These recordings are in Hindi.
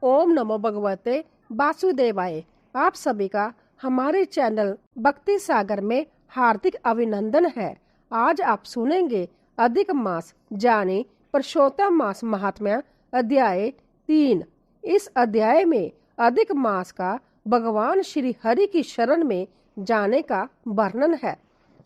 ओम नमो भगवते वासुदेवाय। आप सभी का हमारे चैनल भक्ति सागर में हार्दिक अभिनंदन है। आज आप सुनेंगे अधिक मास जाने पुरुषोत्तम मास महात्म्य अध्याय 3। इस अध्याय में अधिक मास का भगवान श्री हरि की शरण में जाने का वर्णन है।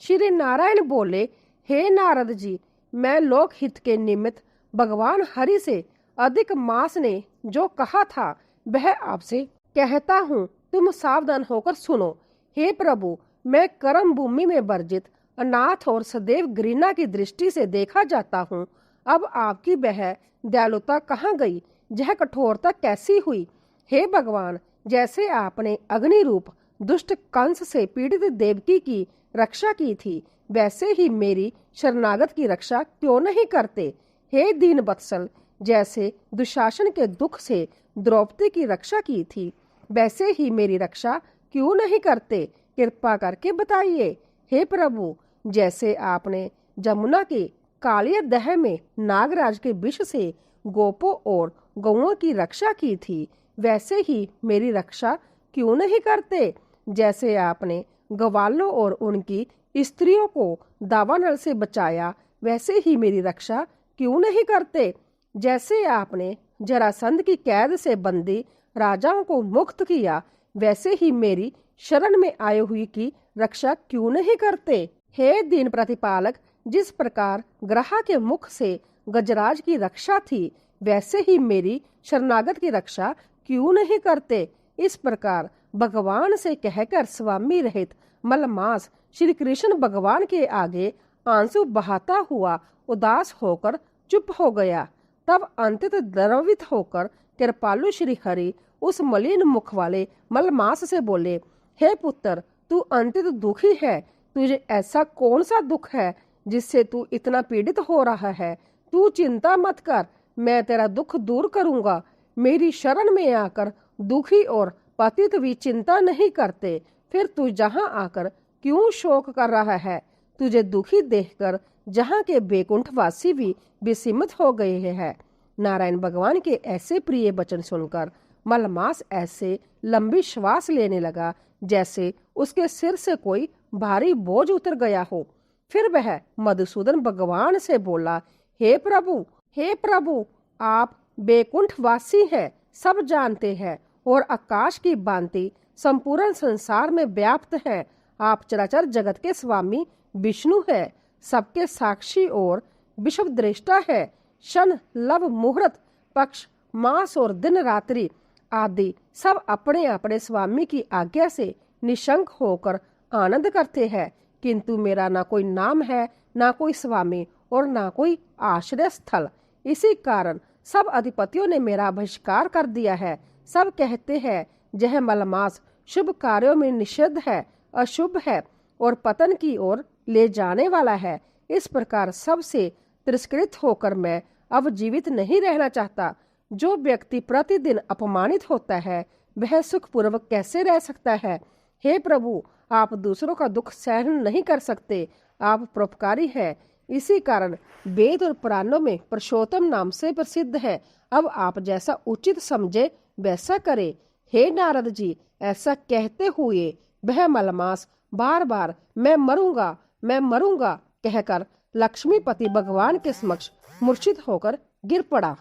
श्री नारायण बोले, हे नारद जी, मैं लोक हित के निमित्त भगवान हरि से अधिक मास ने जो कहा था वह आपसे कहता हूँ, तुम सावधान होकर सुनो। हे प्रभु, मैं कर्म भूमि में वर्जित अनाथ और सदैव घृणा की दृष्टि से देखा जाता हूँ। अब आपकी वह दयालुता कहाँ गई, यह कठोरता कैसी हुई? हे भगवान, जैसे आपने अग्नि रूप दुष्ट कंस से पीड़ित देवकी की रक्षा की थी, वैसे ही मेरी शरणागत की रक्षा क्यों नहीं करते? हे दीन वत्सल, जैसे दुशासन के दुख से द्रौपदी की रक्षा की थी, वैसे ही मेरी रक्षा क्यों नहीं करते? कृपा करके बताइए। हे प्रभु, जैसे आपने जमुना के कालिया दह में नागराज के विष से गोपों और गौओं की रक्षा की थी, वैसे ही मेरी रक्षा क्यों नहीं करते? जैसे आपने ग्वालों और उनकी स्त्रियों को दावानल से बचाया, वैसे ही मेरी रक्षा क्यों नहीं करते? जैसे आपने जरासंध की कैद से बंदी राजाओं को मुक्त किया, वैसे ही मेरी शरण में आए हुई की रक्षा क्यों नहीं करते? हे दीन प्रतिपालक, जिस प्रकार ग्रहा के मुख से गजराज की रक्षा थी, वैसे ही मेरी शरणागत की रक्षा क्यों नहीं करते? इस प्रकार भगवान से कहकर स्वामी रहित मलमास श्री कृष्ण भगवान के आगे आंसू बहाता हुआ उदास होकर चुप हो गया। तब अंतत द्रवित होकर कृपालु श्री हरि उस मलिन मुख वाले मलमास से बोले, हे पुत्र, तू अंतत दुखी है। तुझे ऐसा कौन सा दुख है जिससे तू इतना पीड़ित हो रहा है? तू चिंता मत कर, मैं तेरा दुख दूर करूंगा। मेरी शरण में आकर दुखी और पतित भी चिंता नहीं करते, फिर तू जहाँ आकर क्यों शोक कर रहा है? तुझे दुखी देखकर जहाँ के बैकुंठवासी भी विस्मित हो गए हैं। नारायण भगवान के ऐसे प्रिय वचन सुनकर मलमास ऐसे लंबी श्वास लेने लगा जैसे उसके सिर से कोई भारी बोझ उतर गया हो। फिर वह मधुसूदन भगवान से बोला, हे प्रभु, आप बैकुंठवासी हैं, सब जानते हैं और आकाश की भांति संपूर्ण संसार में व्याप्त हैं। आप चराचर जगत के स्वामी विष्णु है, सबके साक्षी और विश्व दृष्टा है। क्षण, लव, मुहूर्त, पक्ष, मास और दिन रात्रि आदि सब अपने अपने स्वामी की आज्ञा से निशंक होकर आनंद करते हैं, किंतु मेरा ना कोई नाम है, ना कोई स्वामी और ना कोई आश्रय स्थल। इसी कारण सब अधिपतियों ने मेरा बहिष्कार कर दिया है। सब कहते हैं, यह मलमास शुभ कार्यों में निषिद्ध है, अशुभ है और पतन की ओर ले जाने वाला है। इस प्रकार सबसे तिरस्कृत होकर मैं अब जीवित नहीं रहना चाहता। जो व्यक्ति प्रतिदिन अपमानित होता है, वह सुखपूर्वक कैसे रह सकता है? हे प्रभु, आप दूसरों का दुख सहन नहीं कर सकते, आप परोपकारी हैं। इसी कारण वेद और पुराणों में पुरुषोत्तम नाम से प्रसिद्ध है। अब आप जैसा उचित समझे वैसा करे। हे नारद जी, ऐसा कहते हुए वह मलमास बार बार मैं मरूंगा कहकर लक्ष्मीपति भगवान के समक्ष मूर्छित होकर गिर पड़ा।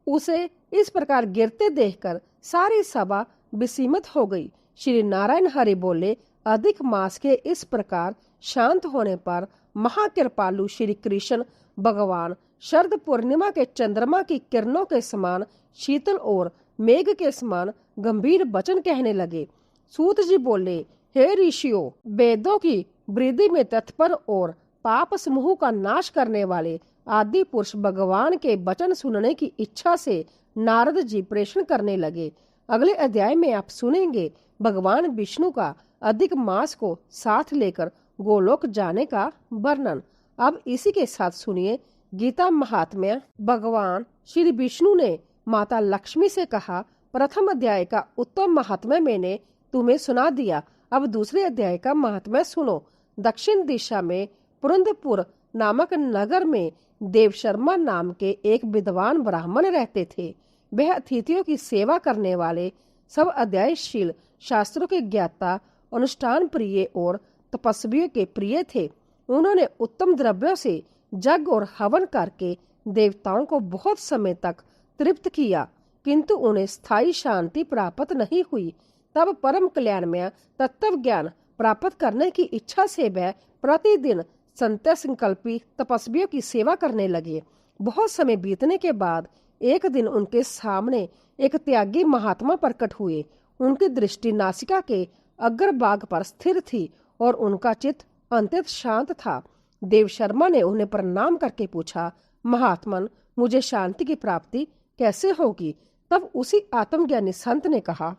उसे इस प्रकार गिरते देखकर सारी सभा विस्मित हो गई। श्री नारायण हरि बोले, अधिक मास के इस प्रकार शांत होने पर महाकृपालु श्री कृष्ण भगवान शरद पूर्णिमा के चंद्रमा की किरणों के समान शीतल और मेघ के समान गंभीर वचन कहने लगे। सूत जी बोले, हे ऋषियों, वेदों की वृद्धि में तत्पर और पाप समूह का नाश करने वाले आदि पुरुष भगवान के वचन सुनने की इच्छा से नारद जी प्रेषण करने लगे। अगले अध्याय में आप सुनेंगे भगवान विष्णु का अधिक मास को साथ लेकर गोलोक जाने का वर्णन। अब इसी के साथ सुनिए गीता महात्म्य। भगवान श्री विष्णु ने माता लक्ष्मी से कहा, प्रथम अध्याय का उत्तम महात्म्य मैंने तुम्हें सुना दिया, अब दूसरे अध्याय का महात्म्य सुनो। दक्षिण दिशा में पुरंदपुर नामक नगर में देव शर्मा नाम के एक विद्वान ब्राह्मण रहते थे। वह अतिथियों की सेवा करने वाले, सब अध्यायशील, शास्त्रों के ज्ञाता, अनुष्ठान प्रिय और तपस्वियों के प्रिय थे। उन्होंने उत्तम द्रव्यों से जग और हवन करके देवताओं को बहुत समय तक तृप्त किया, किंतु उन्हें स्थायी शांति प्राप्त नहीं हुई। तब परम कल्याणमय तत्व ज्ञान प्राप्त करने की इच्छा से वह प्रतिदिन संत्य संकल्पी तपस्वियों की सेवा करने लगे। बहुत समय बीतने के बाद एक दिन उनके सामने एक त्यागी महात्मा प्रकट हुए। उनकी दृष्टि नासिका के अग्रभाग पर स्थिर थी और उनका चित्त अत्यंत शांत था। देव शर्मा ने उन्हें प्रणाम करके पूछा, महात्मन, मुझे शांति की प्राप्ति कैसे होगी? तब उसी आत्मज्ञानी संत ने कहा,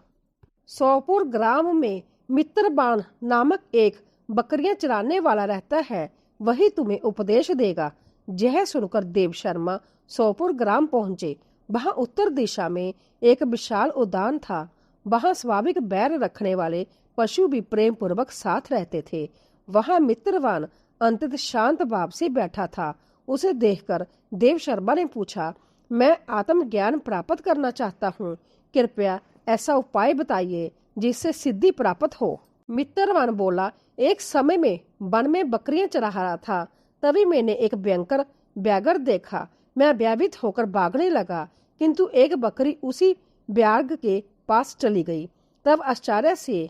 सोपुर ग्राम में मित्रबान नामक एक बकरियां चराने वाला रहता है, वही तुम्हें उपदेश देगा। यह सुनकर देव शर्मा सोपुर ग्राम पहुंचे। वहां उत्तर दिशा में एक विशाल उद्यान था। वहां स्वाभाविक बैर रखने वाले पशु भी प्रेम पूर्वक साथ रहते थे। वहां मित्रवान अंतत शांत भाव से बैठा था। उसे देखकर देव शर्मा ने पूछा, मैं आत्मज्ञान प्राप्त करना चाहता हूँ, कृपया ऐसा उपाय बताइए जिससे सिद्धि प्राप्त हो। मित्रवान बोला, एक समय में वन में बकरियां चरा रहा था, तभी मैंने एक भयंकर व्याघ्र देखा। मैं भयभीत होकर भागने लगा, किंतु एक बकरी उसी व्याघ्र के पास चली गई। तब आश्चर्य से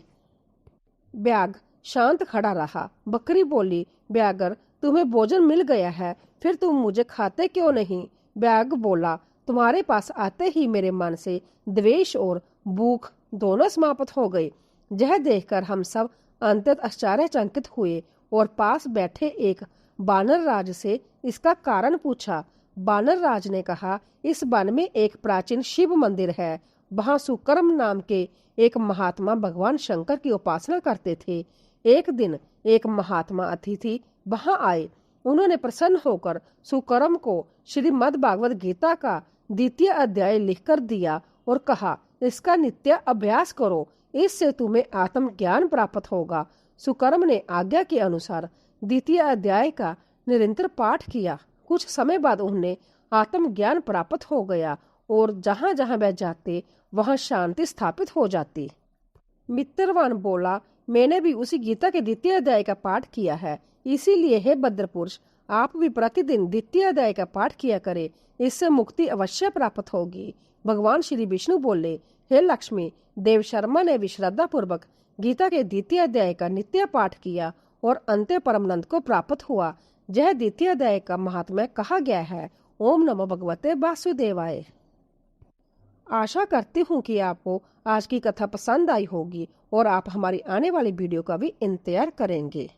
व्याघ्र शांत खड़ा रहा। बकरी बोली, व्याघ्र, तुम्हें भोजन मिल गया है, फिर तुम मुझे खाते क्यों नहीं? व्याघ्र बोला, तुम्हारे पास आते ही मेरे मन से द्वेष और भूख दोनों समाप्त हो गई। यह देखकर हम सब अत्यंत आश्चर्यचकित हुए और पास बैठे एक बानर राज से इसका कारण पूछा। बानर राज ने कहा, इस वन में एक प्राचीन शिव मंदिर है। वहां सुकर्म नाम के एक महात्मा भगवान शंकर की उपासना करते थे। एक दिन एक महात्मा अतिथि वहां आए। उन्होंने प्रसन्न होकर सुकर्म को श्रीमद् भागवत गीता का 2वां अध्याय लिखकर दिया और कहा, इसका नित्य अभ्यास करो, इससे तुम्हें आत्मज्ञान प्राप्त होगा। सुकर्म ने आज्ञा के अनुसार 2वां अध्याय का निरंतर पाठ किया। कुछ समय बाद उन्हें आत्मज्ञान प्राप्त हो गया और जहां जहां वह जाते वहां शांति स्थापित हो जाती। मित्रवान बोला, मैंने भी उसी गीता के 2वां अध्याय का पाठ किया है, इसीलिए हे भद्र पुरुष, आप भी प्रतिदिन 2वां अध्याय का पाठ किया करें, इससे मुक्ति अवश्य प्राप्त होगी। भगवान श्री विष्णु बोले, हे लक्ष्मी, देव शर्मा ने भी श्रद्धा पूर्वक गीता के 2वां अध्याय का नित्य पाठ किया और अंत्य परमानंद को प्राप्त हुआ। यह 2वां अध्याय का महात्म्य कहा गया है। ओम नमो भगवते वासुदेवाय। आशा करती हूँ कि आपको आज की कथा पसंद आई होगी और आप हमारी आने वाली वीडियो का भी इंतजार करेंगे।